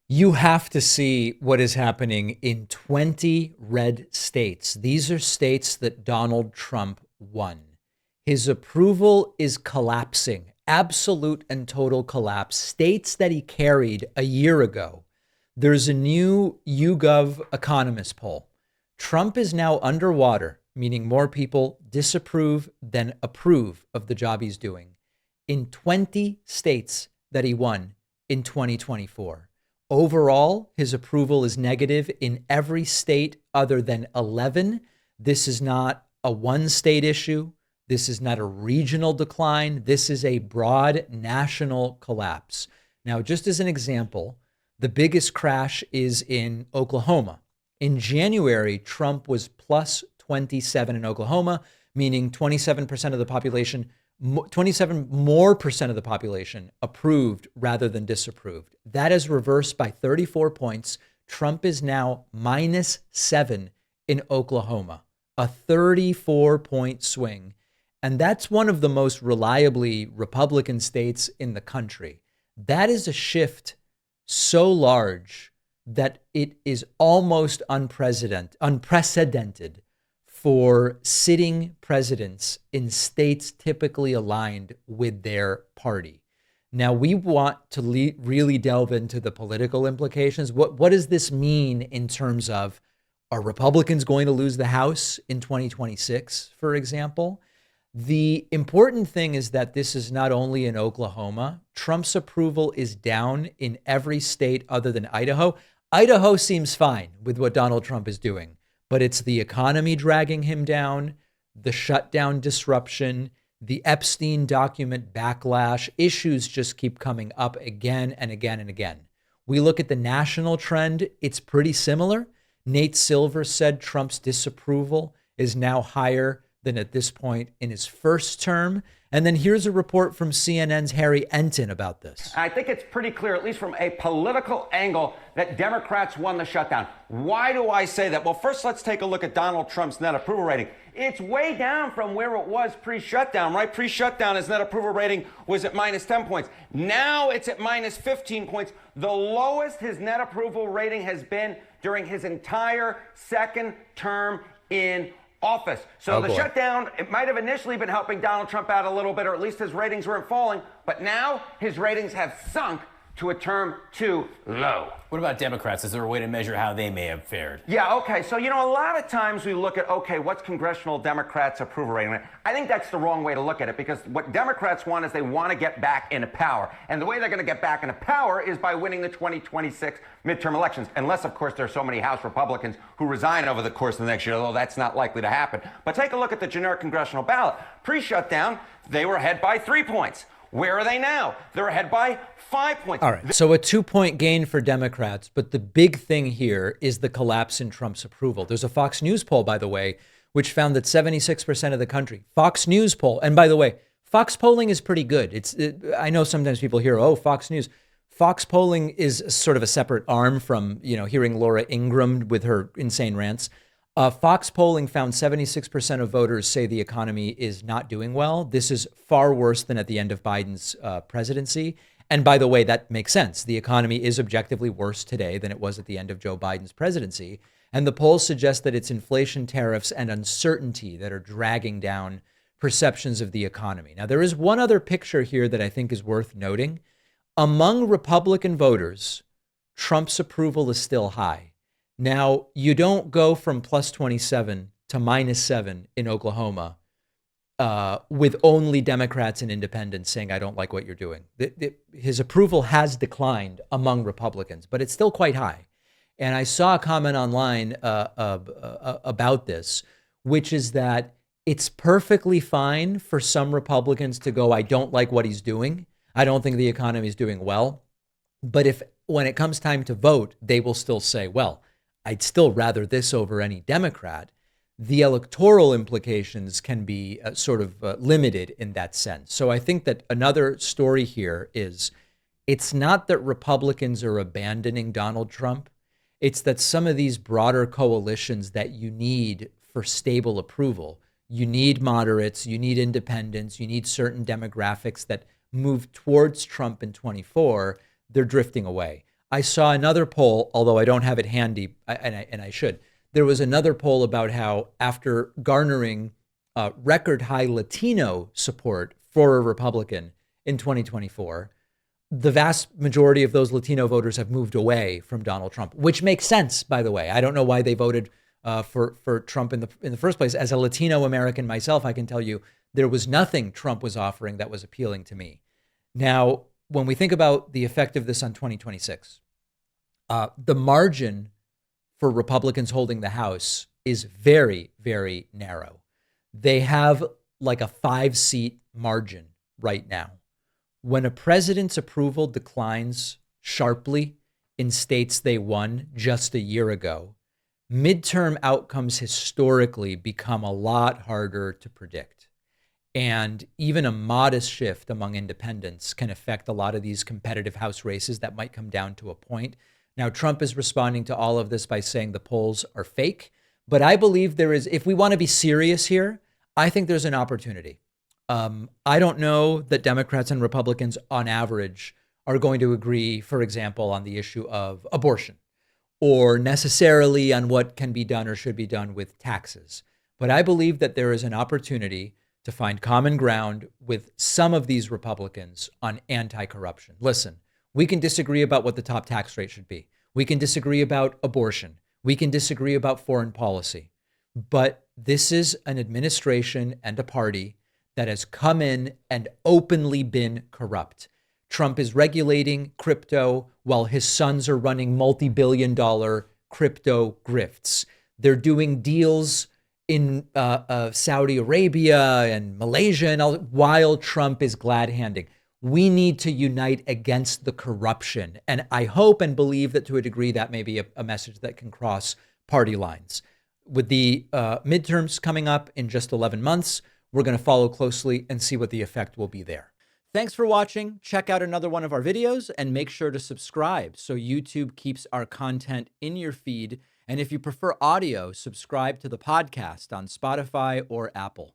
You have to see what is happening in 20 red states. These are states that Donald Trump won. His approval is collapsing, absolute and total collapse. States that he carried a year ago. There's a new YouGov Economist poll. Trump is now underwater, meaning more people disapprove than approve of the job he's doing in 20 states that he won in 2024. Overall, his approval is negative in every state other than 11. This is not a one state issue. This is not a regional decline. This is a broad national collapse. Now, just as an example, the biggest crash is in Oklahoma. In January, Trump was plus 27 in Oklahoma, meaning 27% of the population 27 more percent of the population approved rather than disapproved. That is reversed by 34 points. Trump is now -7 in Oklahoma, a 34-point swing. And that's one of the most reliably Republican states in the country. That is a shift so large that it is almost unprecedented for sitting presidents in states typically aligned with their party. Now, we want to really delve into the political implications. What does this mean in terms of, are Republicans going to lose the House in 2026, for example? The important thing is that this is not only in Oklahoma. Trump's approval is down in every state other than Idaho. Idaho seems fine with what Donald Trump is doing, but it's the economy dragging him down, the shutdown disruption, the Epstein document backlash. Issues just keep coming up again and again and again. We look at the national trend, it's pretty similar. Nate Silver said Trump's disapproval is now higher than at this point in his first term. And then here's a report from CNN's Harry Enton about this. I think it's pretty clear, at least from a political angle, that Democrats won the shutdown. Why do I say that? Well, first, let's take a look at Donald Trump's net approval rating. It's way down from where it was pre-shutdown, right? Pre-shutdown, his net approval rating was at -10 points. Now it's at -15 points, the lowest his net approval rating has been during his entire second term in office. So the shutdown, it might have initially been helping Donald Trump out a little bit, or at least his ratings weren't falling, but now his ratings have sunk to a term too low. What about Democrats? Is there a way to measure how they may have fared? Yeah, okay. So, a lot of times we look at, okay, what's congressional Democrats' approval rating? I think that's the wrong way to look at it, because what Democrats want is they want to get back into power. And the way they're going to get back into power is by winning the 2026 midterm elections. Unless, of course, there are so many House Republicans who resign over the course of the next year, although that's not likely to happen. But take a look at the generic congressional ballot. Pre-shutdown, they were ahead by 3 points. Where are they now? They're ahead by 5 points. All right, so a 2-point gain for Democrats, but the big thing here is the collapse in Trump's approval. There's a Fox News poll, by the way, which found that 76% of the country, Fox News poll, and by the way, Fox polling is pretty good. I know sometimes people hear, oh, Fox News. Fox polling is sort of a separate arm from, hearing Laura Ingraham with her insane rants. Fox polling found 76% of voters say the economy is not doing well. This is far worse than at the end of Biden's presidency. And by the way, that makes sense. The economy is objectively worse today than it was at the end of Joe Biden's presidency. And the polls suggest that it's inflation, tariffs, and uncertainty that are dragging down perceptions of the economy. Now, there is one other picture here that I think is worth noting. Among Republican voters, Trump's approval is still high. Now, you don't go from plus 27 to -7 in Oklahoma with only Democrats and independents saying, I don't like what you're doing. His approval has declined among Republicans, but it's still quite high. And I saw a comment online about this, which is that it's perfectly fine for some Republicans to go, I don't like what he's doing. I don't think the economy is doing well. But when it comes time to vote, they will still say, well, I'd still rather this over any Democrat. The electoral implications can be limited in that sense. So I think that another story here is it's not that Republicans are abandoning Donald Trump. It's that some of these broader coalitions that you need for stable approval, you need moderates, you need independents, you need certain demographics that move towards Trump in 24, they're drifting away. I saw another poll, although I don't have it handy, and I should. There was another poll about how after garnering record high Latino support for a Republican in 2024, the vast majority of those Latino voters have moved away from Donald Trump, which makes sense, by the way. I don't know why they voted for Trump in the first place. As a Latino American myself, I can tell you there was nothing Trump was offering that was appealing to me. Now, when we think about the effect of this on 2026, the margin for Republicans holding the House is very, very narrow. They have like a 5-seat margin right now. When a president's approval declines sharply in states they won just a year ago, midterm outcomes historically become a lot harder to predict. And even a modest shift among independents can affect a lot of these competitive House races that might come down to a point. Now, Trump is responding to all of this by saying the polls are fake. But I believe there is, if we want to be serious here, I think there's an opportunity. I don't know that Democrats and Republicans on average are going to agree, for example, on the issue of abortion or necessarily on what can be done or should be done with taxes. But I believe that there is an opportunity to find common ground with some of these Republicans on anti-corruption. Listen, we can disagree about what the top tax rate should be. We can disagree about abortion. We can disagree about foreign policy. But this is an administration and a party that has come in and openly been corrupt. Trump is regulating crypto while his sons are running multi-billion-dollar crypto grifts. They're doing deals in Saudi Arabia and Malaysia and all, while Trump is glad-handing. We need to unite against the corruption. And I hope and believe that to a degree that may be a message that can cross party lines. With the midterms coming up in just 11 months, we're going to follow closely and see what the effect will be there. Thanks for watching. Check out another one of our videos and make sure to subscribe so YouTube keeps our content in your feed. And if you prefer audio, subscribe to the podcast on Spotify or Apple.